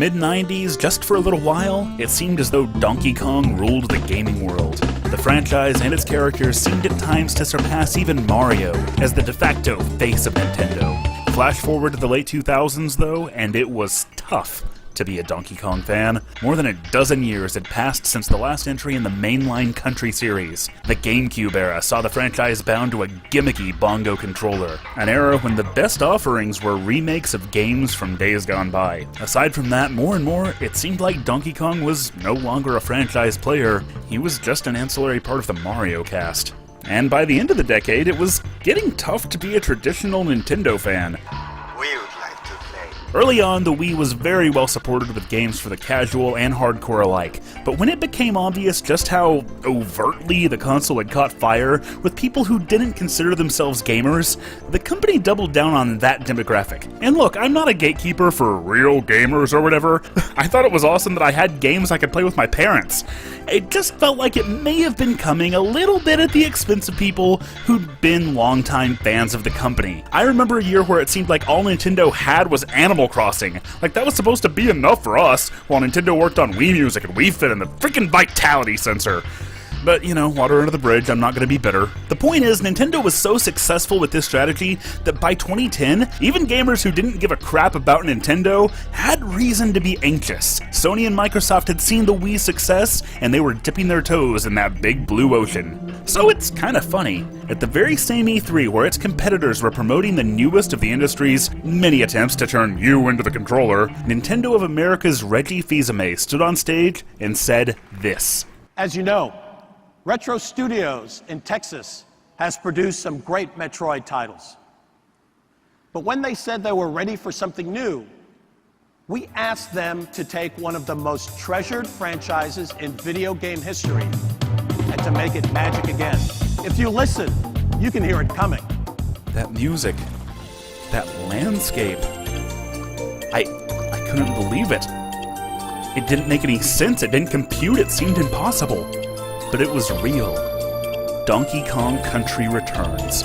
mid-90s, just for a little while, it seemed as though Donkey Kong ruled the gaming world. The franchise and its characters seemed at times to surpass even Mario as the de facto face of Nintendo. Flash forward to the late 2000s though, and it was tough to be a Donkey Kong fan. More than a dozen years had passed since the last entry in the mainline country series. The GameCube era saw the franchise bound to a gimmicky bongo controller, an era when the best offerings were remakes of games from days gone by. Aside from that, more and more, it seemed like Donkey Kong was no longer a franchise player, he was just an ancillary part of the Mario cast. And by the end of the decade, it was getting tough to be a traditional Nintendo fan. Early on, the Wii was very well supported with games for the casual and hardcore alike, but when it became obvious just how overtly the console had caught fire with people who didn't consider themselves gamers, the company doubled down on that demographic. And look, I'm not a gatekeeper for real gamers or whatever. I thought it was awesome that I had games I could play with my parents. It just felt like it may have been coming a little bit at the expense of people who'd been longtime fans of the company. I remember a year where it seemed like all Nintendo had was Animal Crossing. Like, that was supposed to be enough for us, while Nintendo worked on Wii Music and Wii Fit and the freaking Vitality sensor. But, you know, water under the bridge, I'm not going to be bitter. The point is, Nintendo was so successful with this strategy that by 2010, even gamers who didn't give a crap about Nintendo had reason to be anxious. Sony and Microsoft had seen the Wii's success, and they were dipping their toes in that big blue ocean. So it's kind of funny. At the very same E3 where its competitors were promoting the newest of the industry's many attempts to turn you into the controller, Nintendo of America's Reggie Fils-Aimé stood on stage and said this. As you know, Retro Studios in Texas has produced some great Metroid titles. But when they said they were ready for something new, we asked them to take one of the most treasured franchises in video game history and to make it magic again. If you listen, you can hear it coming. That music, that landscape, I couldn't believe it. It didn't make any sense, it didn't compute, it seemed impossible. But it was real. Donkey Kong Country returns.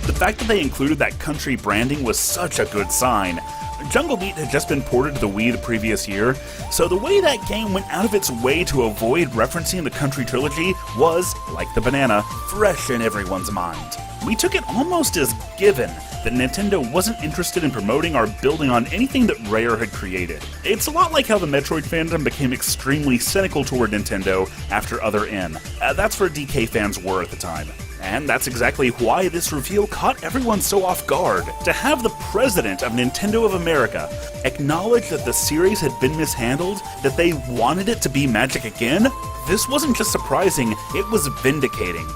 The fact that they included that country branding was such a good sign. Jungle Beat had just been ported to the Wii the previous year, so the way that game went out of its way to avoid referencing the country trilogy was, like the banana, fresh in everyone's mind. We took it almost as given that Nintendo wasn't interested in promoting or building on anything that Rare had created. It's a lot like how the Metroid fandom became extremely cynical toward Nintendo after Other M. That's where DK fans were at the time. And that's exactly why this reveal caught everyone so off guard. To have the president of Nintendo of America acknowledge that the series had been mishandled, that they wanted it to be magic again, this wasn't just surprising, it was vindicating.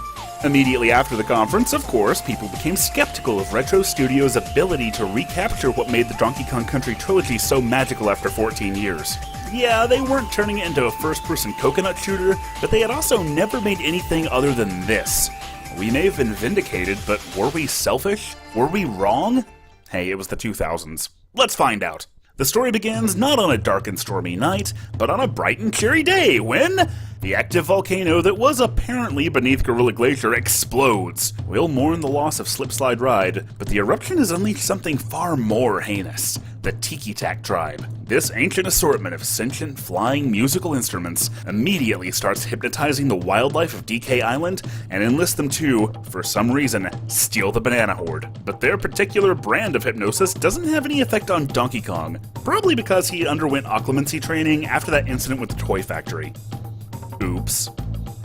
Immediately after the conference, of course, people became skeptical of Retro Studios' ability to recapture what made the Donkey Kong Country trilogy so magical after 14 years. Yeah, they weren't turning it into a first-person coconut shooter, but they had also never made anything other than this. We may have been vindicated, but were we selfish? Were we wrong? Hey, it was the 2000s. Let's find out. The story begins not on a dark and stormy night, but on a bright and cheery day when the active volcano that was apparently beneath Gorilla Glacier explodes. We'll mourn the loss of Slipslide Ride, but the eruption has unleashed something far more heinous. The Tiki Tak tribe. This ancient assortment of sentient, flying musical instruments immediately starts hypnotizing the wildlife of DK Island and enlists them to, for some reason, steal the banana horde. But their particular brand of hypnosis doesn't have any effect on Donkey Kong, probably because he underwent occlumency training after that incident with the toy factory. Oops.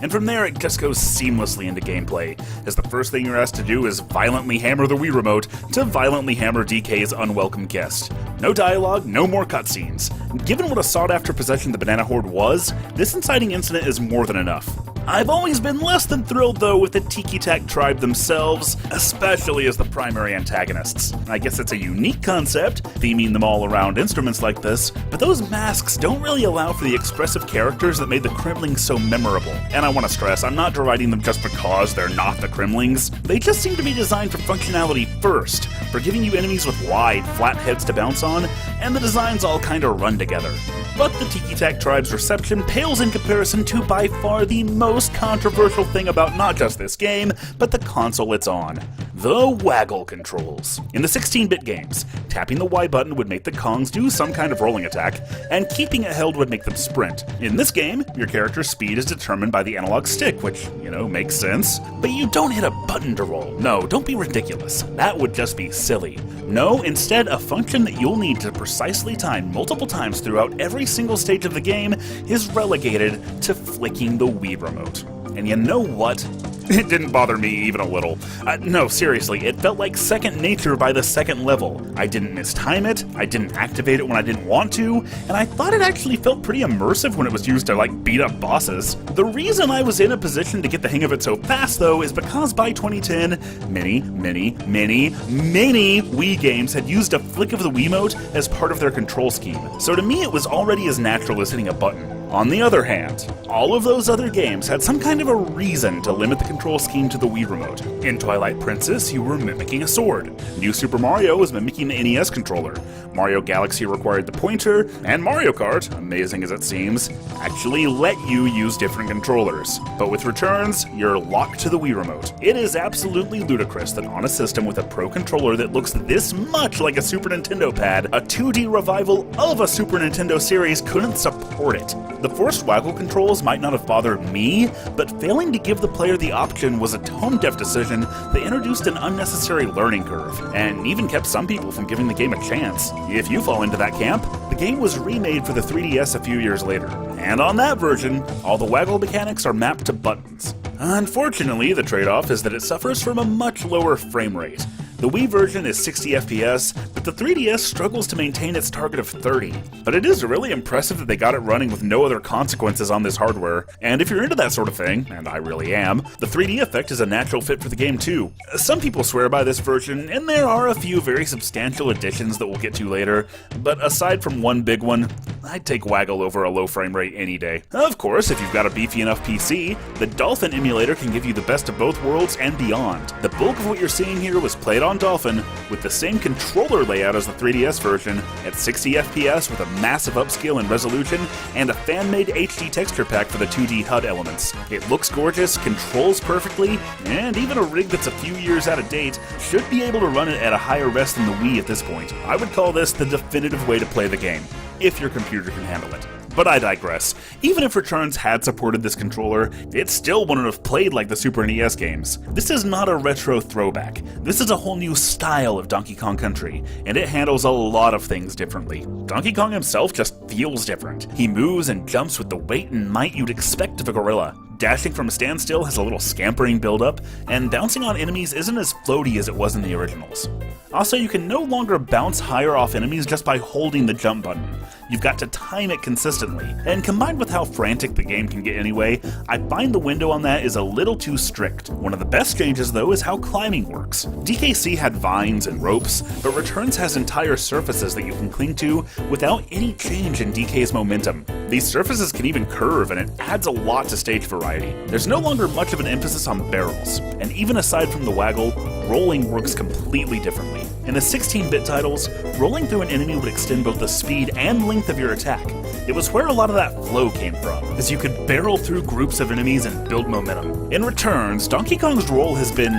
And from there, it just goes seamlessly into gameplay, as the first thing you're asked to do is violently hammer the Wii Remote to violently hammer DK's unwelcome guest. No dialogue, no more cutscenes. Given what a sought-after possession the Banana Horde was, this inciting incident is more than enough. I've always been less than thrilled, though, with the Tiki Tak tribe themselves, especially as the primary antagonists. I guess it's a unique concept, theming them all around instruments like this, but those masks don't really allow for the expressive characters that made the Kremlings so memorable. And I want to stress, I'm not deriding them just because they're not the Kremlings. They just seem to be designed for functionality first, for giving you enemies with wide, flat heads to bounce on, and the designs all kinda run together. But the Tiki Tak tribe's reception pales in comparison to by far the most controversial thing about not just this game, but the console it's on. The waggle controls. In the 16-bit games, tapping the Y button would make the Kongs do some kind of rolling attack, and keeping it held would make them sprint. In this game, your character's speed is determined by the analog stick, which, makes sense. But you don't hit a button to roll. No, don't be ridiculous. That would just be silly. No, instead, a function that you'll need to precisely time multiple times throughout every single stage of the game is relegated to flicking the Wii remote. And you know what? It didn't bother me even a little. No, seriously, it felt like second nature by the second level. I didn't mistime it, I didn't activate it when I didn't want to, and I thought it actually felt pretty immersive when it was used to, beat up bosses. The reason I was in a position to get the hang of it so fast, though, is because by 2010, many Wii games had used a flick of the Wiimote as part of their control scheme. So to me, it was already as natural as hitting a button. On the other hand, all of those other games had some kind of a reason to limit the control scheme to the Wii remote. In Twilight Princess, you were mimicking a sword. New Super Mario was mimicking the NES controller. Mario Galaxy required the pointer, and Mario Kart, amazing as it seems, actually let you use different controllers. But with Returns, you're locked to the Wii remote. It is absolutely ludicrous that on a system with a Pro controller that looks this much like a Super Nintendo pad, a 2D revival of a Super Nintendo series couldn't support it. The forced waggle controls might not have bothered me, but failing to give the player the option was a tone-deaf decision that introduced an unnecessary learning curve, and even kept some people from giving the game a chance. If you fall into that camp, the game was remade for the 3DS a few years later, and on that version, all the waggle mechanics are mapped to buttons. Unfortunately, the trade-off is that it suffers from a much lower frame rate. The Wii version is 60 FPS, but the 3DS struggles to maintain its target of 30. But it is really impressive that they got it running with no other consequences on this hardware, and if you're into that sort of thing, and I really am, the 3D effect is a natural fit for the game too. Some people swear by this version, and there are a few very substantial additions that we'll get to later, but aside from one big one, I'd take waggle over a low frame rate any day. Of course, if you've got a beefy enough PC, the Dolphin emulator can give you the best of both worlds and beyond. The bulk of what you're seeing here was played on Dolphin, with the same controller layout as the 3DS version, at 60 FPS with a massive upscale in resolution, and a fan-made HD texture pack for the 2D HUD elements. It looks gorgeous, controls perfectly, and even a rig that's a few years out of date should be able to run it at a higher res than the Wii at this point. I would call this the definitive way to play the game, if your computer can handle it. But I digress. Even if Returns had supported this controller, it still wouldn't have played like the Super NES games. This is not a retro throwback. This is a whole new style of Donkey Kong Country, and it handles a lot of things differently. Donkey Kong himself just feels different. He moves and jumps with the weight and might you'd expect of a gorilla. Dashing from a standstill has a little scampering build-up, and bouncing on enemies isn't as floaty as it was in the originals. Also, you can no longer bounce higher off enemies just by holding the jump button. You've got to time it consistently, and combined with how frantic the game can get anyway, I find the window on that is a little too strict. One of the best changes, though, is how climbing works. DKC had vines and ropes, but Returns has entire surfaces that you can cling to without any change in DK's momentum. These surfaces can even curve, and it adds a lot to stage variety. There's no longer much of an emphasis on barrels, and even aside from the waggle, rolling works completely differently. In the 16-bit titles, rolling through an enemy would extend both the speed and length of your attack. It was where a lot of that flow came from, as you could barrel through groups of enemies and build momentum. In Returns, Donkey Kong's roll has been,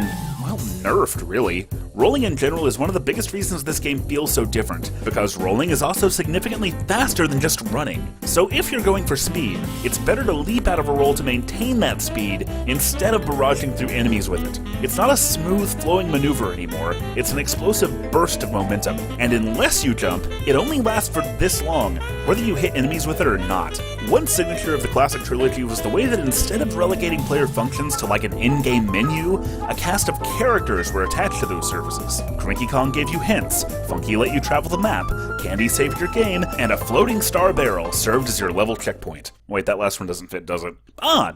nerfed, really. Rolling in general is one of the biggest reasons this game feels so different, because rolling is also significantly faster than just running. So if you're going for speed, it's better to leap out of a roll to maintain that speed instead of barraging through enemies with it. It's not a smooth, flowing maneuver anymore, it's an explosive burst of momentum. And unless you jump, it only lasts for this long, whether you hit enemies with it or not. One signature of the classic trilogy was the way that instead of relegating player functions to like an in-game menu, a cast of characters were attached to those services. Cranky Kong gave you hints, Funky let you travel the map, Candy saved your game, and a floating star barrel served as your level checkpoint. Wait, that last one doesn't fit, does it?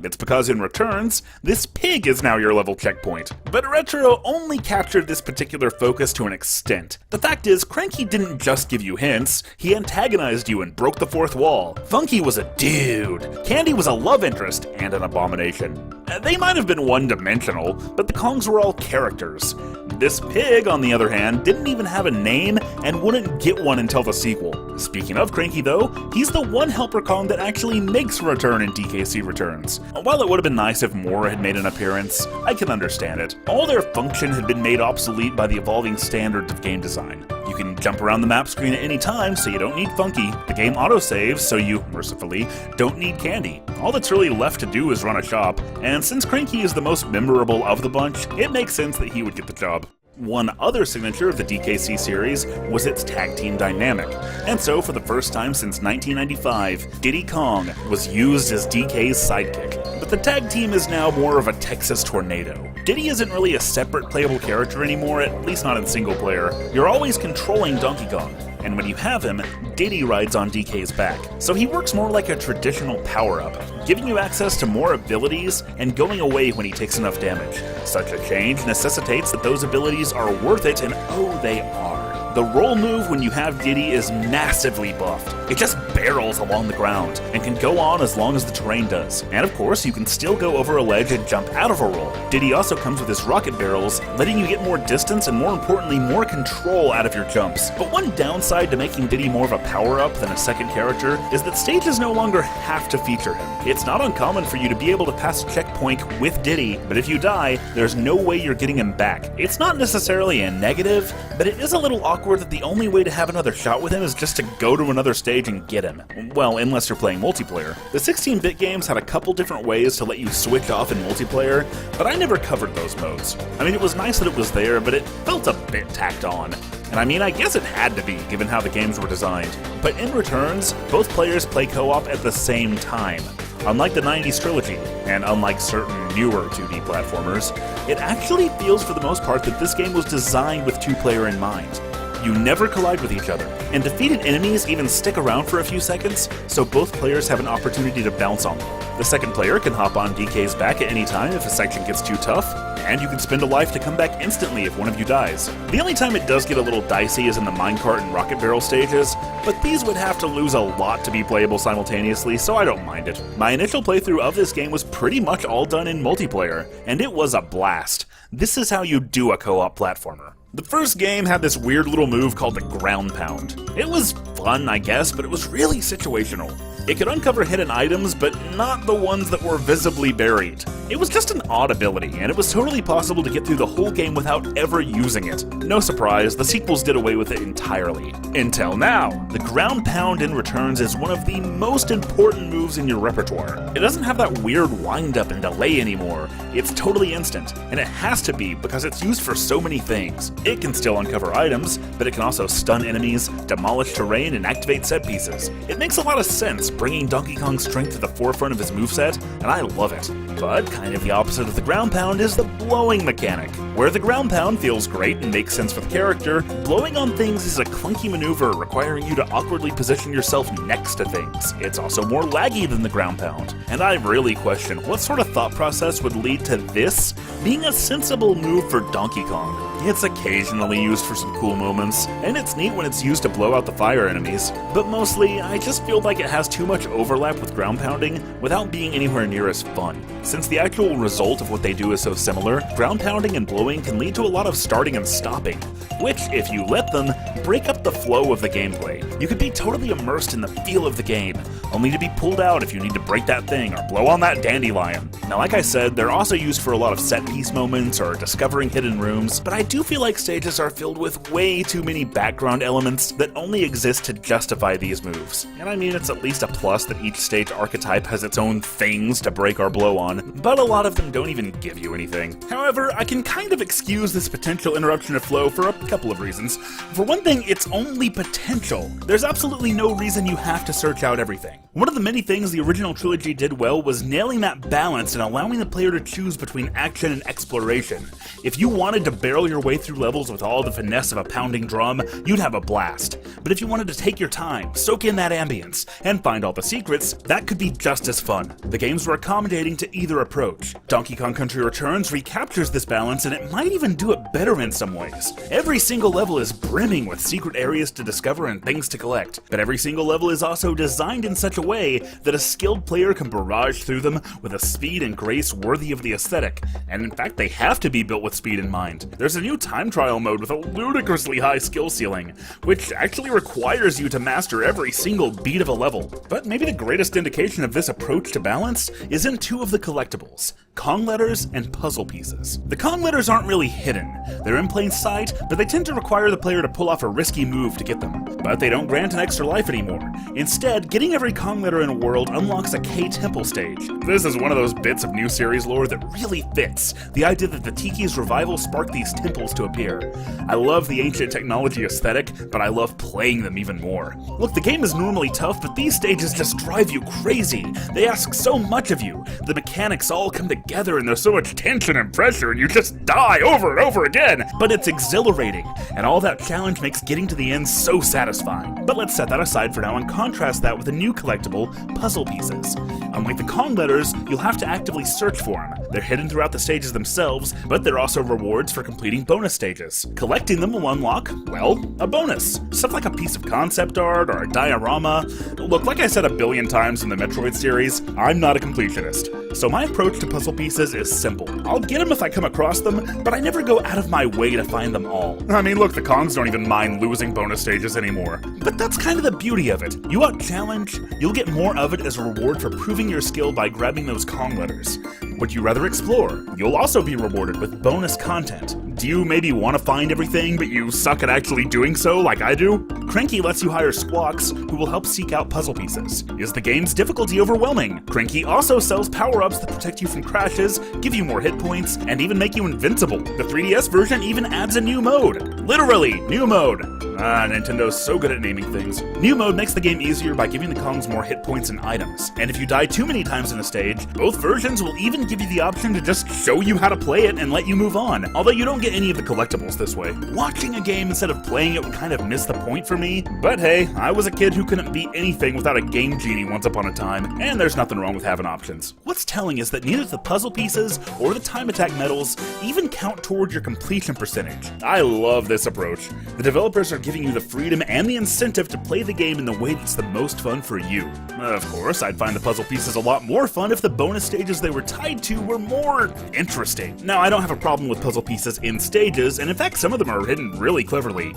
It's because in Returns, this pig is now your level checkpoint. But Retro only captured this particular focus to an extent. The fact is, Cranky didn't just give you hints, he antagonized you and broke the fourth wall. Funky was a dude. Candy was a love interest and an abomination. They might have been one-dimensional, but the Kongs were all characters. This pig, on the other hand, didn't even have a name and wouldn't get one until the sequel. Speaking of Cranky though, he's the one Helper Kong that actually makes a return in DKC Returns. While it would have been nice if more had made an appearance, I can understand it. All their function had been made obsolete by the evolving standards of game design. You can jump around the map screen at any time, so you don't need Funky. The game autosaves, so you, mercifully, don't need Candy. All that's really left to do is run a shop, and since Cranky is the most memorable of the bunch, it makes sense that he would get the job. One other signature of the DKC series was its tag team dynamic, and so for the first time since 1995, Diddy Kong was used as DK's sidekick. But the tag team is now more of a Texas tornado. Diddy isn't really a separate playable character anymore, at least not in single player. You're always controlling Donkey Kong, and when you have him, Diddy rides on DK's back. So he works more like a traditional power-up, giving you access to more abilities and going away when he takes enough damage. Such a change necessitates that those abilities are worth it, and oh, they are. The roll move when you have Diddy is massively buffed. It just barrels along the ground, and can go on as long as the terrain does. And of course, you can still go over a ledge and jump out of a roll. Diddy also comes with his rocket barrels, letting you get more distance and more importantly, more control out of your jumps. But one downside to making Diddy more of a power-up than a second character is that stages no longer have to feature him. It's not uncommon for you to be able to pass a checkpoint with Diddy, but if you die, there's no way you're getting him back. It's not necessarily a negative, but it is a little awkward that the only way to have another shot with him is just to go to another stage and get him. Well, unless you're playing multiplayer. The 16-bit games had a couple different ways to let you switch off in multiplayer, but I never covered those modes. I mean, it was nice that it was there, but it felt a bit tacked on. And I mean, I guess it had to be, given how the games were designed. But in Returns, both players play co-op at the same time. Unlike the 90s trilogy, and unlike certain newer 2D platformers, it actually feels for the most part that this game was designed with two-player in mind. You never collide with each other, and defeated enemies even stick around for a few seconds, so both players have an opportunity to bounce on them. The second player can hop on DK's back at any time if a section gets too tough, and you can spend a life to come back instantly if one of you dies. The only time it does get a little dicey is in the minecart and rocket barrel stages, but these would have to lose a lot to be playable simultaneously, so I don't mind it. My initial playthrough of this game was pretty much all done in multiplayer, and it was a blast. This is how you do a co-op platformer. The first game had this weird little move called the ground pound. It was fun, I guess, but it was really situational. It could uncover hidden items, but not the ones that were visibly buried. It was just an odd ability, and it was totally possible to get through the whole game without ever using it. No surprise, the sequels did away with it entirely. Until now. The ground pound in Returns is one of the most important moves in your repertoire. It doesn't have that weird wind-up and delay anymore. It's totally instant, and it has to be because it's used for so many things. It can still uncover items, but it can also stun enemies, demolish terrain, and activate set pieces. It makes a lot of sense, bringing Donkey Kong's strength to the forefront of his moveset, and I love it. But kind of the opposite of the ground pound is the blowing mechanic. Where the ground pound feels great and makes sense for the character, blowing on things is a clunky maneuver requiring you to awkwardly position yourself next to things. It's also more laggy than the ground pound, and I really question what sort of thought process would lead to this being a sensible move for Donkey Kong. It's occasionally used for some cool moments, and it's neat when it's used to blow out the fire enemies, but mostly I just feel like it has too much overlap with ground pounding without being anywhere near as fun. Since the actual result of what they do is so similar, ground pounding and blowing can lead to a lot of starting and stopping, which, if you let them, break up the flow of the gameplay. You could be totally immersed in the feel of the game, only to be pulled out if you need to break that thing or blow on that dandelion. Now, like I said, they're also used for a lot of set-piece moments or discovering hidden rooms, but I do feel like stages are filled with way too many background elements that only exist to justify these moves. And I mean, it's at least a plus that each stage archetype has its own things to break or blow on, but a lot of them don't even give you anything. However, I can kind of excuse this potential interruption of flow for a couple of reasons. For one thing, it's only potential. There's absolutely no reason you have to search out everything. One of the many things the original trilogy did well was nailing that balance and allowing the player to choose between action and exploration. If you wanted to barrel your way through levels with all the finesse of a pounding drum, you'd have a blast. But if you wanted to take your time, soak in that ambience, and find all the secrets, that could be just as fun. The games were accommodating to either approach. Donkey Kong Country Returns recaptures this balance, and it might even do it better in some ways. Every single level is brimming with secret areas to discover and things to collect, but every single level is also designed in such a way that a skilled player can barrage through them with a speed and grace worthy of the aesthetic, and in fact they have to be built with speed in mind. There's a new time trial mode with a ludicrously high skill ceiling, which actually requires you to master every single beat of a level. But maybe the greatest indication of this approach to balance is in two of the collectibles: Kong letters and puzzle pieces. The Kong letters aren't really hidden. They're in plain sight, but they tend to require the player to pull off a risky move to get them. But they don't grant an extra life anymore. Instead, getting every Kong letter in a world unlocks a K-Temple stage. This is one of those bits of new series lore that really fits the idea that the Tiki's revival sparked these temples to appear. I love the ancient technology aesthetic, but I love playing them even more. Look, the game is normally tough, but these stages just drive you crazy. They ask so much of you. The mechanics all come together and there's so much tension and pressure and you just die over and over again. But it's exhilarating, and all that challenge makes getting to the end so satisfying. But let's set that aside for now and contrast that with the new collectible, puzzle pieces. Unlike the Kong letters, you'll have to actively search for them. They're hidden throughout the stages themselves, but they're also rewards for completing bonus stages. Collecting them will unlock, well, a bonus. Stuff like a piece of concept art or a diorama. Look, like I said a billion times in the Metroid series, I'm not a completionist. So my approach to puzzle pieces is simple. I'll get them if I come across them, but I never go out of my way to find them all. I mean, look, the Kongs don't even mind losing bonus stages anymore. But that's kind of the beauty of it. You out-challenge, you'll get more of it as a reward for proving your skill by grabbing those Kong letters. Would you rather explore? You'll also be rewarded with bonus content. Do you maybe want to find everything, but you suck at actually doing so like I do? Cranky lets you hire squawks, who will help seek out puzzle pieces. Is the game's difficulty overwhelming? Cranky also sells power-ups that protect you from crashes, give you more hit points, and even make you invincible. The 3DS version even adds a new mode. Literally, new mode. Nintendo's so good at naming things. New mode makes the game easier by giving the Kongs more hit points and items. And if you die too many times in a stage, both versions will even give you the option to just show you how to play it and let you move on, although you don't get any of the collectibles this way. Watching a game instead of playing it would kind of miss the point for me, but hey, I was a kid who couldn't beat anything without a Game Genie once upon a time, and there's nothing wrong with having options. What's telling is that neither the puzzle pieces or the time attack medals even count towards your completion percentage. I love this approach. The developers are giving you the freedom and the incentive to play the game in the way that's the most fun for you. Of course, I'd find the puzzle pieces a lot more fun if the bonus stages they were tied to were more interesting. Now, I don't have a problem with puzzle pieces in stages, and in fact some of them are hidden really cleverly.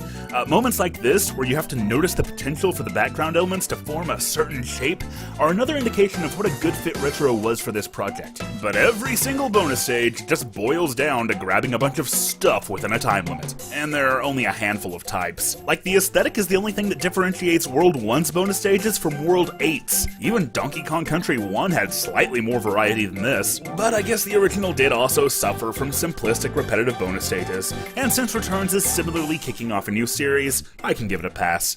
Moments like this, where you have to notice the potential for the background elements to form a certain shape, are another indication of what a good fit Retro was for this project. But every single bonus stage just boils down to grabbing a bunch of stuff within a time limit. And there are only a handful of types. Like, the aesthetic is the only thing that differentiates World 1's bonus stages from World 8's. Even Donkey Kong Country 1 had slightly more variety than this. But I guess the original did also suffer from simplistic, repetitive bonus stages. And since Returns is similarly kicking off a new series, I can give it a pass.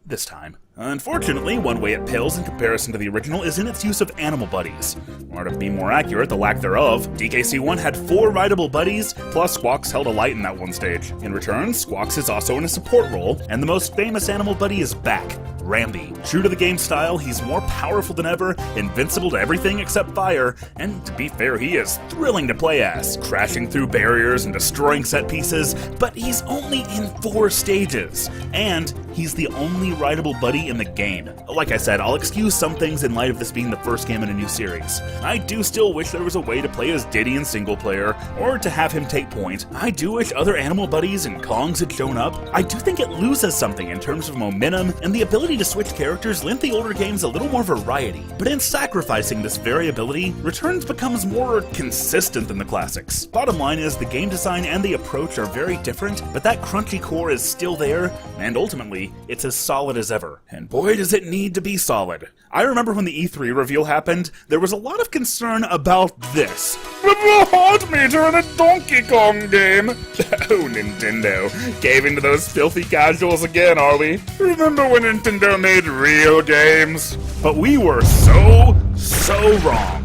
This time. Unfortunately, one way it pales in comparison to the original is in its use of animal buddies. Or to be more accurate, the lack thereof. DKC1 had 4 rideable buddies, plus Squawks held a light in that one stage. In return, Squawks is also in a support role, and the most famous animal buddy is back, Rambi. True to the game style, he's more powerful than ever, invincible to everything except fire, and to be fair, he is thrilling to play as, crashing through barriers and destroying set pieces, but he's only in 4 stages, and he's the only rideable buddy in the game. Like I said, I'll excuse some things in light of this being the first game in a new series. I do still wish there was a way to play as Diddy in single player, or to have him take point. I do wish other animal buddies and Kongs had shown up. I do think it loses something in terms of momentum, and the ability to switch characters lent the older games a little more variety. But in sacrificing this variability, Returns becomes more consistent than the classics. Bottom line is, the game design and the approach are very different, but that crunchy core is still there, and ultimately, it's as solid as ever. And boy does it need to be solid. I remember when the E3 reveal happened, there was a lot of concern about this. The heart meter in a Donkey Kong game! Oh, Nintendo. Gave in to those filthy casuals again, are we? Remember when Nintendo made real games? But we were so wrong.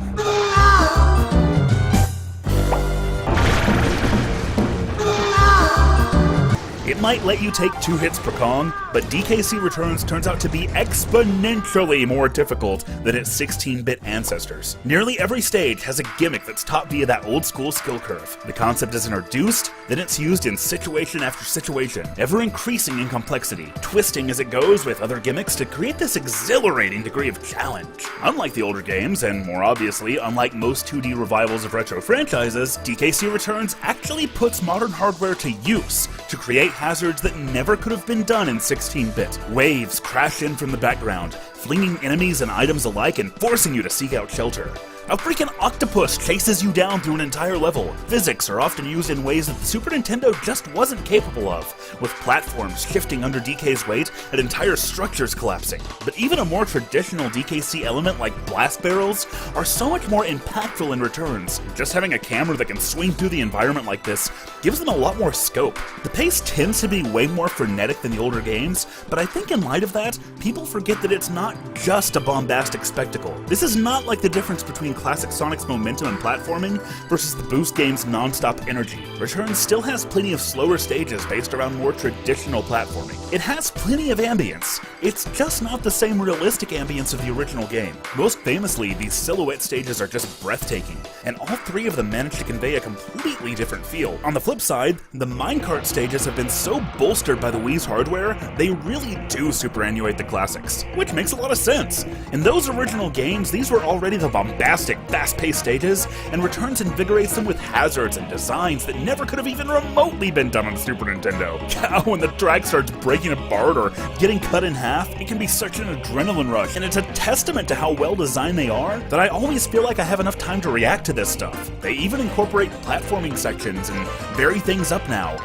It might let you take 2 hits per Kong, but DKC Returns turns out to be exponentially more difficult than its 16-bit ancestors. Nearly every stage has a gimmick that's taught via that old-school skill curve. The concept is introduced, then it's used in situation after situation, ever increasing in complexity, twisting as it goes with other gimmicks to create this exhilarating degree of challenge. Unlike the older games, and more obviously, unlike most 2D revivals of retro franchises, DKC Returns actually puts modern hardware to use to create hazards that never could have been done in 16-bit. Waves crash in from the background, flinging enemies and items alike and forcing you to seek out shelter. A freaking octopus chases you down through an entire level. Physics are often used in ways that the Super Nintendo just wasn't capable of, with platforms shifting under DK's weight and entire structures collapsing. But even a more traditional DKC element like blast barrels are so much more impactful in Returns. Just having a camera that can swing through the environment like this gives them a lot more scope. The pace tends to be way more frenetic than the older games, but I think in light of that, people forget that it's not just a bombastic spectacle. This is not like the difference between classic Sonic's momentum and platforming versus the Boost game's non-stop energy. Returns still has plenty of slower stages based around more traditional platforming. It has plenty of ambience. It's just not the same realistic ambience of the original game. Most famously, these silhouette stages are just breathtaking, and all 3 of them manage to convey a completely different feel. On the flip side, the minecart stages have been so bolstered by the Wii's hardware, they really do superannuate the classics, which makes a lot of sense. In those original games, these were already the bombastic, fast-paced stages, and Returns invigorates them with hazards and designs that never could have even remotely been done on the Super Nintendo. When the track starts breaking apart or getting cut in half, it can be such an adrenaline rush, and it's a testament to how well designed they are that I always feel like I have enough time to react to this stuff. They even incorporate platforming sections and vary things up now.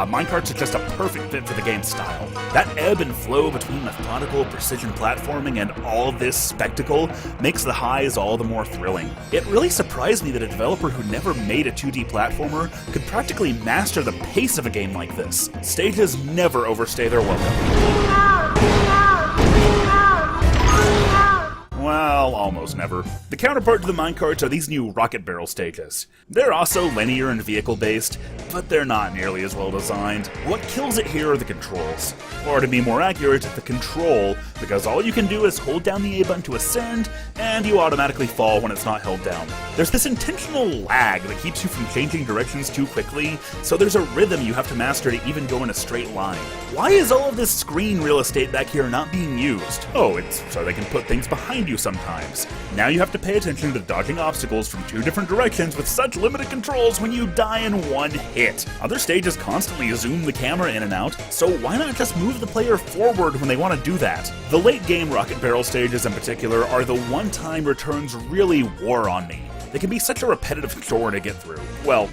Minecarts are just a perfect fit for the game's style. That ebb and flow between methodical precision platforming and all this spectacle makes the highs all the more thrilling. It really surprised me that a developer who never made a 2D platformer could practically master the pace of a game like this. Stages never overstay their welcome. Well, almost never. The counterpart to the minecarts are these new rocket barrel stages. They're also linear and vehicle-based, but they're not nearly as well designed. What kills it here are the controls. Or to be more accurate, the control, because all you can do is hold down the A button to ascend, and you automatically fall when it's not held down. There's this intentional lag that keeps you from changing directions too quickly, so there's a rhythm you have to master to even go in a straight line. Why is all of this screen real estate back here not being used? Oh, it's so they can put things behind you sometimes. Now you have to pay attention to dodging obstacles from 2 different directions with such limited controls when you die in 1 hit. Other stages constantly zoom the camera in and out, so why not just move the player forward when they want to do that? The late game rocket barrel stages in particular are the one time Returns really wore on me. They can be such a repetitive chore to get through. Well,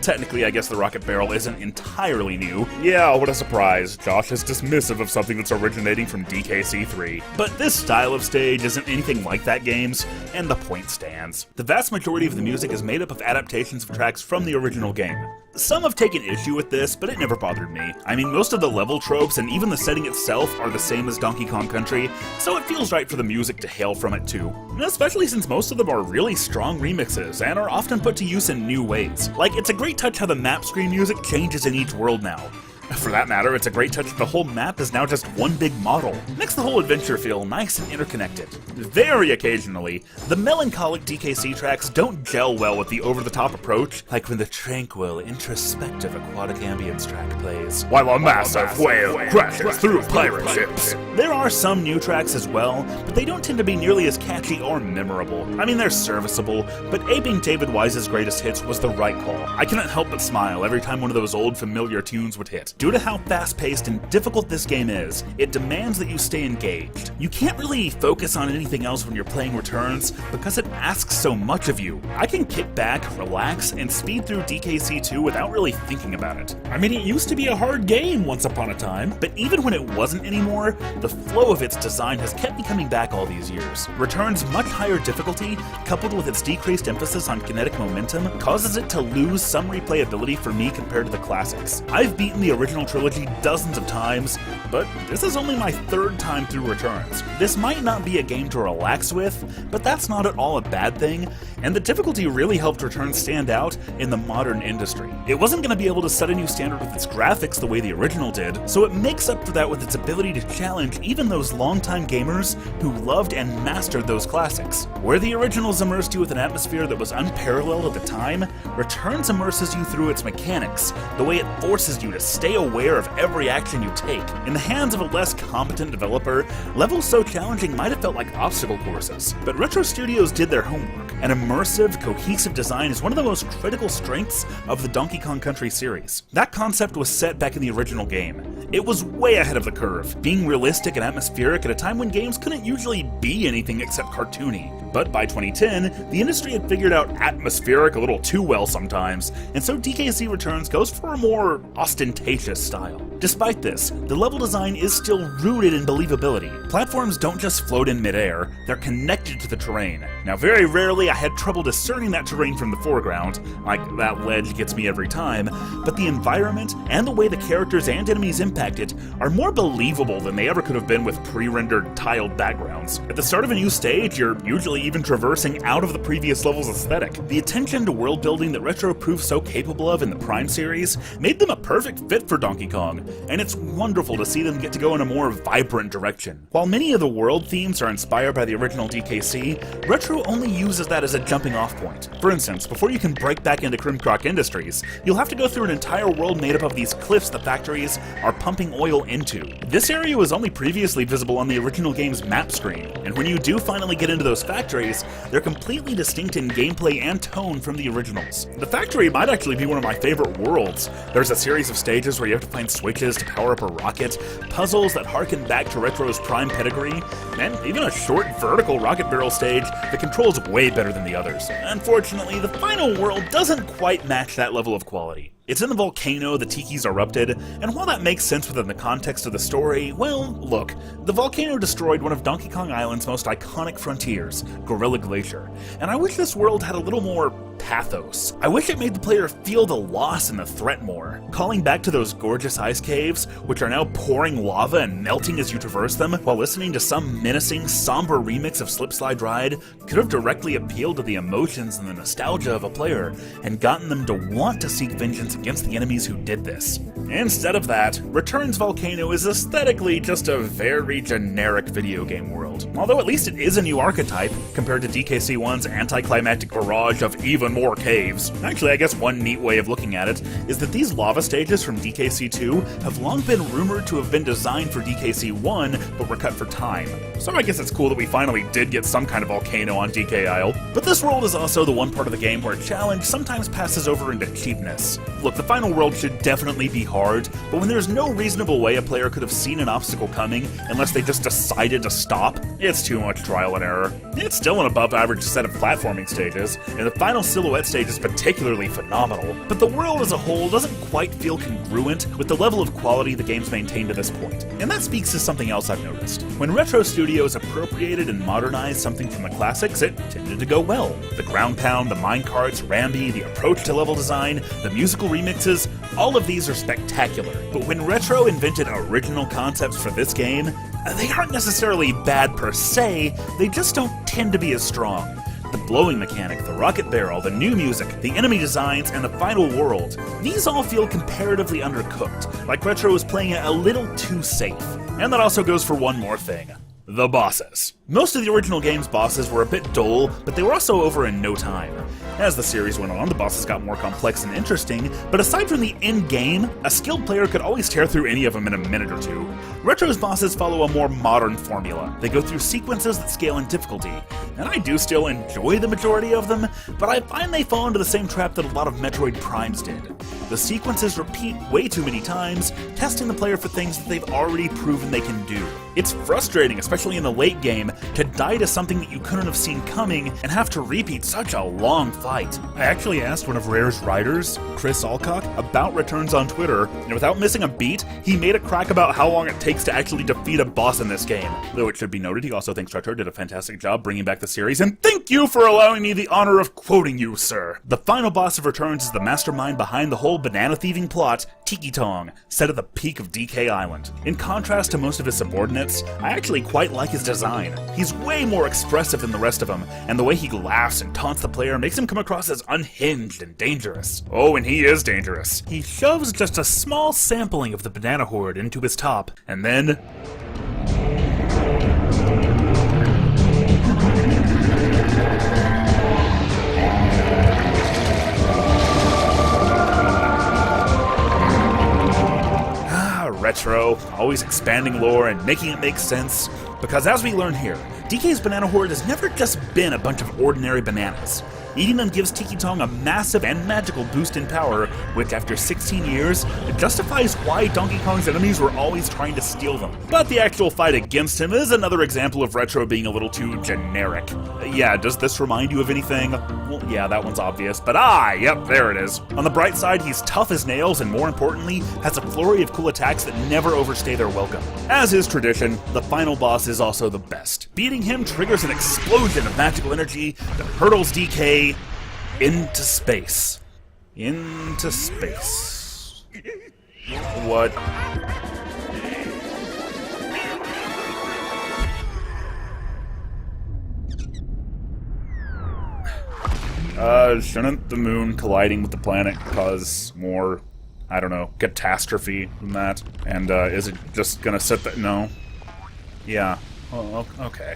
technically I guess the rocket barrel isn't entirely new. Yeah, what a surprise. Josh is dismissive of something that's originating from DKC3. But this style of stage isn't anything like that game's, and the point stands. The vast majority of the music is made up of adaptations of tracks from the original game. Some have taken issue with this, but it never bothered me. I mean, most of the level tropes and even the setting itself are the same as Donkey Kong Country, so it feels right for the music to hail from it too. Especially since most of them are really strong remixes and are often put to use in new ways. Like, it's a great touch how the map screen music changes in each world now. For that matter, it's a great touch that the whole map is now just one big model. Makes the whole adventure feel nice and interconnected. Very occasionally, the melancholic DKC tracks don't gel well with the over-the-top approach, like when the tranquil, introspective aquatic ambience track plays, while a massive whale crashes through pirate ships. There are some new tracks as well, but they don't tend to be nearly as catchy or memorable. I mean, they're serviceable, but aping David Wise's greatest hits was the right call. I couldn't help but smile every time one of those old familiar tunes would hit. Due to how fast-paced and difficult this game is, it demands that you stay engaged. You can't really focus on anything else when you're playing Returns because it asks so much of you. I can kick back, relax, and speed through DKC 2 without really thinking about it. I mean, it used to be a hard game once upon a time, but even when it wasn't anymore, the flow of its design has kept me coming back all these years. Returns' much higher difficulty, coupled with its decreased emphasis on kinetic momentum, causes it to lose some replayability for me compared to the classics. I've beaten the original original trilogy dozens of times, but this is only my third time through Returns. This might not be a game to relax with, but that's not at all a bad thing, and the difficulty really helped Returns stand out in the modern industry. It wasn't going to be able to set a new standard with its graphics the way the original did, so it makes up for that with its ability to challenge even those longtime gamers who loved and mastered those classics. Where the originals immersed you with an atmosphere that was unparalleled at the time, Returns immerses you through its mechanics, the way it forces you to stay aware of every action you take. In the hands of a less competent developer, levels so challenging might have felt like obstacle courses. But Retro Studios did their homework. An immersive, cohesive design is one of the most critical strengths of the Donkey Kong Country series. That concept was set back in the original game. It was way ahead of the curve, being realistic and atmospheric at a time when games couldn't usually be anything except cartoony. But by 2010, the industry had figured out atmospheric a little too well sometimes, and so DKC Returns goes for a more ostentatious style. Despite this, the level design is still rooted in believability. Platforms don't just float in midair, they're connected to the terrain. Now, very rarely I had trouble discerning that terrain from the foreground, like that ledge gets me every time, but the environment and the way the characters and enemies impact it are more believable than they ever could have been with pre-rendered tiled backgrounds. At the start of a new stage, you're usually even traversing out of the previous level's aesthetic. The attention to world building that Retro proved so capable of in the Prime series made them a perfect fit for Donkey Kong, and it's wonderful to see them get to go in a more vibrant direction. While many of the world themes are inspired by the original DKC, Retro only uses that as a jumping off point. For instance, before you can break back into Crimcroc Industries, you'll have to go through an entire world made up of these cliffs the factories are pumping oil into. This area was only previously visible on the original game's map screen, and when you do finally get into those factories, they're completely distinct in gameplay and tone from the originals. The factory might actually be one of my favorite worlds. There's a series of stages where you have to find switches to power up a rocket, puzzles that harken back to Retro's Prime pedigree, and even a short vertical rocket barrel stage that controls way better than the others. Unfortunately, the final world doesn't quite match that level of quality. It's in the volcano the Tikis erupted, and while that makes sense within the context of the story, well, look, the volcano destroyed one of Donkey Kong Island's most iconic frontiers, Gorilla Glacier, and I wish this world had a little more pathos. I wish it made the player feel the loss and the threat more. Calling back to those gorgeous ice caves, which are now pouring lava and melting as you traverse them, while listening to some menacing, somber remix of Slip Slide Ride, could have directly appealed to the emotions and the nostalgia of a player, and gotten them to want to seek vengeance against the enemies who did this. Instead of that, Returns Volcano is aesthetically just a very generic video game world. Although at least it is a new archetype, compared to DKC1's anticlimactic barrage of even more caves. Actually, I guess one neat way of looking at it is that these lava stages from DKC2 have long been rumored to have been designed for DKC1, but were cut for time. So I guess it's cool that we finally did get some kind of volcano on DK Isle. But this world is also the one part of the game where challenge sometimes passes over into cheapness. Look, the final world should definitely be hard, but when there's no reasonable way a player could have seen an obstacle coming unless they just decided to stop, it's too much trial and error. It's still an above average set of platforming stages, and the final silhouette stage is particularly phenomenal, but the world as a whole doesn't quite feel congruent with the level of quality the game's maintained to this point. And that speaks to something else I've noticed. When Retro Studios appropriated and modernized something from the classics, it tended to go well. The ground pound, the minecarts, Rambi, the approach to level design, the musical remixes, all of these are spectacular. But when Retro invented original concepts for this game, they aren't necessarily bad per se, they just don't tend to be as strong. The blowing mechanic, the rocket barrel, the new music, the enemy designs, and the final world, these all feel comparatively undercooked, like Retro is playing it a little too safe. And that also goes for one more thing. The bosses. Most of the original game's bosses were a bit dull, but they were also over in no time. As the series went on, the bosses got more complex and interesting, but aside from the end game, a skilled player could always tear through any of them in a minute or two. Retro's bosses follow a more modern formula. They go through sequences that scale in difficulty, and I do still enjoy the majority of them, but I find they fall into the same trap that a lot of Metroid Primes did. The sequences repeat way too many times, testing the player for things that they've already proven they can do. It's frustrating, especially in the late game, to die to something that you couldn't have seen coming and have to repeat such a long fight. I actually asked one of Rare's writers, Chris Alcock, about Returns on Twitter, and without missing a beat, he made a crack about how long it takes to actually defeat a boss in this game. Though it should be noted, he also thinks Retro did a fantastic job bringing back the series, and thank you for allowing me the honor of quoting you, sir. The final boss of Returns is the mastermind behind the whole banana thieving plot, Tiki Tong, set at the peak of DK Island. In contrast to most of his subordinates, I actually quite like his design. He's way more expressive than the rest of them, and the way he laughs and taunts the player makes him come across as unhinged and dangerous. Oh, and he is dangerous. He shoves just a small sampling of the banana horde into his top, and then... Retro, always expanding lore and making it make sense, because as we learn here, DK's Banana Horde has never just been a bunch of ordinary bananas. Eating them gives Tiki Tong a massive and magical boost in power, which after 16 years, justifies why Donkey Kong's enemies were always trying to steal them. But the actual fight against him is another example of Retro being a little too generic. Yeah, does this remind you of anything? Well, yeah, that one's obvious, but yep, there it is. On the bright side, he's tough as nails and more importantly, has a flurry of cool attacks that never overstay their welcome. As is tradition, the final boss is also the best. Beating him triggers an explosion of magical energy that hurtles DK into space. Into space. What? Shouldn't the moon colliding with the planet cause more, I don't know, catastrophe than that? And, is it just gonna sit there? No. Yeah. Oh, okay.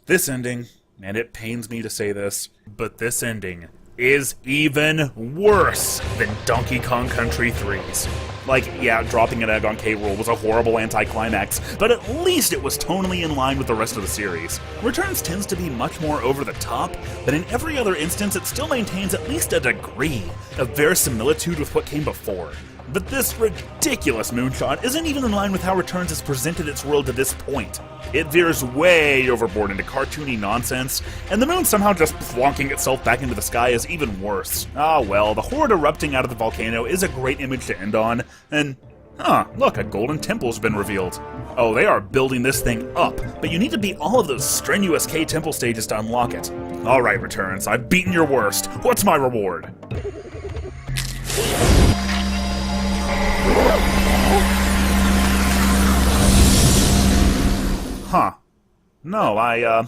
This ending, and it pains me to say this, but this ending is even worse than Donkey Kong Country 3's. Like, yeah, dropping an egg on K. Rool was a horrible anticlimax, but at least it was tonally in line with the rest of the series. Returns tends to be much more over the top, but in every other instance it still maintains at least a degree of verisimilitude with what came before. But this ridiculous moonshot isn't even in line with how Returns has presented its world to this point. It veers way overboard into cartoony nonsense, and the moon somehow just plonking itself back into the sky is even worse. Ah well, the horde erupting out of the volcano is a great image to end on, and look, a golden temple's been revealed. Oh, they are building this thing up, but you need to beat all of those strenuous K-Temple stages to unlock it. Alright, Returns, I've beaten your worst. What's my reward? Huh. No, I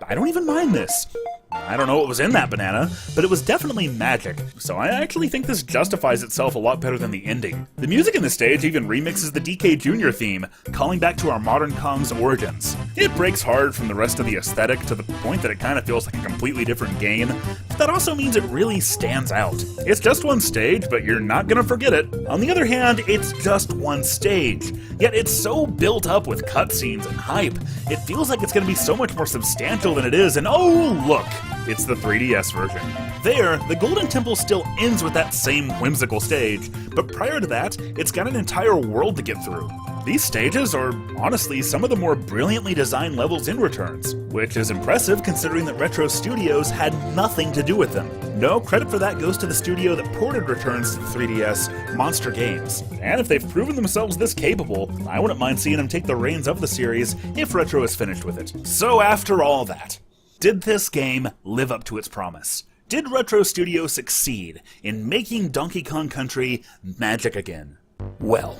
don't even mind this. I don't know what was in that banana, but it was definitely magic, so I actually think this justifies itself a lot better than the ending. The music in the stage even remixes the DK Jr. theme, calling back to our modern Kong's origins. It breaks hard from the rest of the aesthetic to the point that it kind of feels like a completely different game, but that also means it really stands out. It's just one stage, but you're not gonna forget it. On the other hand, it's just one stage, yet it's so built up with cutscenes and hype, it feels like it's gonna be so much more substantial than it is, and oh look! It's the 3DS version. There, the Golden Temple still ends with that same whimsical stage, but prior to that, it's got an entire world to get through. These stages are, honestly, some of the more brilliantly designed levels in Returns, which is impressive considering that Retro Studios had nothing to do with them. No credit for that goes to the studio that ported Returns to the 3DS, Monster Games. And if they've proven themselves this capable, I wouldn't mind seeing them take the reins of the series if Retro is finished with it. So after all that, did this game live up to its promise? Did Retro Studios succeed in making Donkey Kong Country magic again? Well,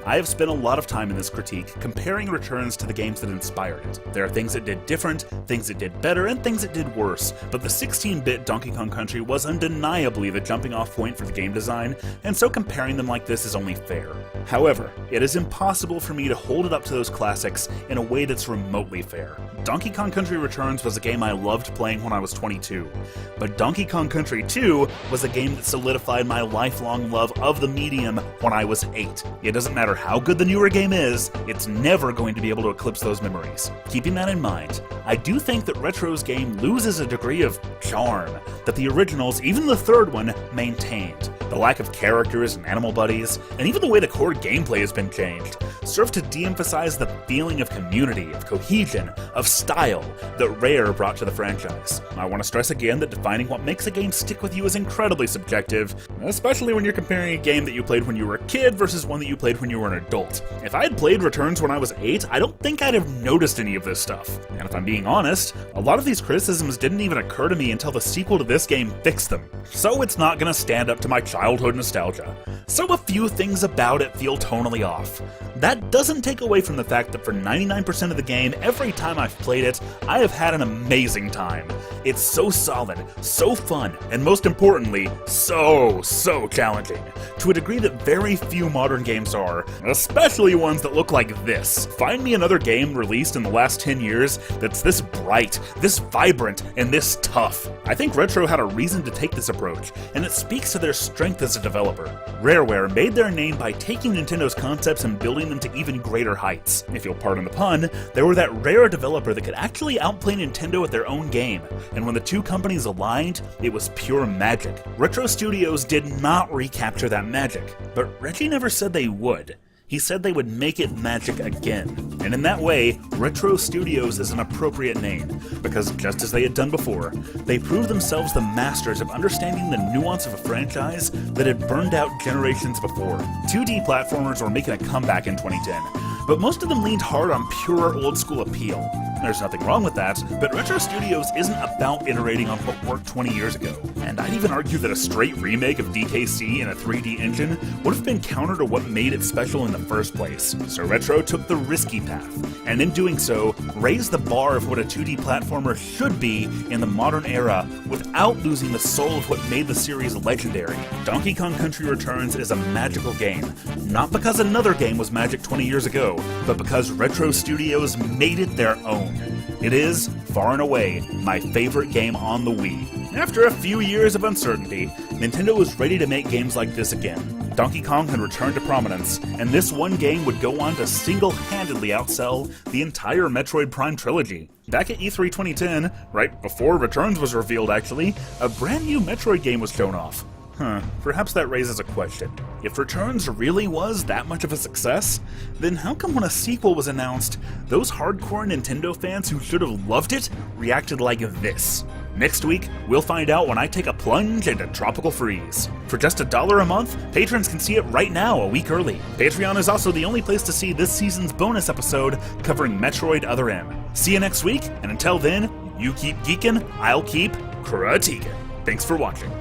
I have spent a lot of time in this critique comparing Returns to the games that inspired it. There are things it did different, things it did better, and things it did worse, but the 16-bit Donkey Kong Country was undeniably the jumping-off point for the game design, and so comparing them like this is only fair. However, it is impossible for me to hold it up to those classics in a way that's remotely fair. Donkey Kong Country Returns was a game I loved playing when I was 22, but Donkey Kong Country 2 was a game that solidified my lifelong love of the medium when I was 8. It doesn't matter how good the newer game is, it's never going to be able to eclipse those memories. Keeping that in mind, I do think that Retro's game loses a degree of charm that the originals, even the third one, maintained. The lack of characters and animal buddies, and even the way the core gameplay has been changed, serve to de-emphasize the feeling of community, of cohesion, of style that Rare brought to the franchise. I want to stress again that defining what makes a game stick with you is incredibly subjective, especially when you're comparing a game that you played when you were a kid versus one that you played when you were an adult. If I had played Returns when I was 8, I don't think I'd have noticed any of this stuff. And if I'm being honest, a lot of these criticisms didn't even occur to me until the sequel to this game fixed them. So it's not gonna stand up to my childhood nostalgia. So a few things about it feel tonally off. That doesn't take away from the fact that for 99% of the game, every time I've played it, I have had an amazing time. It's so solid, so fun, and most importantly, so challenging, to a degree that very few modern games are, especially ones that look like this. Find me another game released in the last 10 years that's this bright, this vibrant, and this tough. I think Retro had a reason to take this approach, and it speaks to their strength as a developer. Rareware made their name by taking Nintendo's concepts and building them to even greater heights. If you'll pardon the pun, they were that rare developer that could actually outplay Nintendo at their own game, and when the two companies aligned, it was pure magic. Retro Studios did not recapture that magic, but Reggie never said they would. He said they would make it magic again. And in that way, Retro Studios is an appropriate name, because just as they had done before, they proved themselves the masters of understanding the nuance of a franchise that had burned out generations before. 2D platformers were making a comeback in 2010, but most of them leaned hard on pure old-school appeal. There's nothing wrong with that, but Retro Studios isn't about iterating on what worked 20 years ago. And I'd even argue that a straight remake of DKC in a 3D engine would have been counter to what made it special in the first place. So Retro took the risky path, and in doing so, raised the bar of what a 2D platformer should be in the modern era without losing the soul of what made the series legendary. Donkey Kong Country Returns is a magical game, not because another game was magic 20 years ago, but because Retro Studios made it their own. It is, far and away, my favorite game on the Wii. After a few years of uncertainty, Nintendo was ready to make games like this again. Donkey Kong had returned to prominence, and this one game would go on to single-handedly outsell the entire Metroid Prime trilogy. Back at E3 2010, right before Returns was revealed actually, a brand new Metroid game was shown off. Perhaps that raises a question. If Returns really was that much of a success, then how come when a sequel was announced, those hardcore Nintendo fans who should have loved it reacted like this? Next week, we'll find out when I take a plunge into Tropical Freeze. For just $1 a month, patrons can see it right now a week early. Patreon is also the only place to see this season's bonus episode covering Metroid Other M. See you next week, and until then, you keep geeking, I'll keep critiquing. Thanks for watching.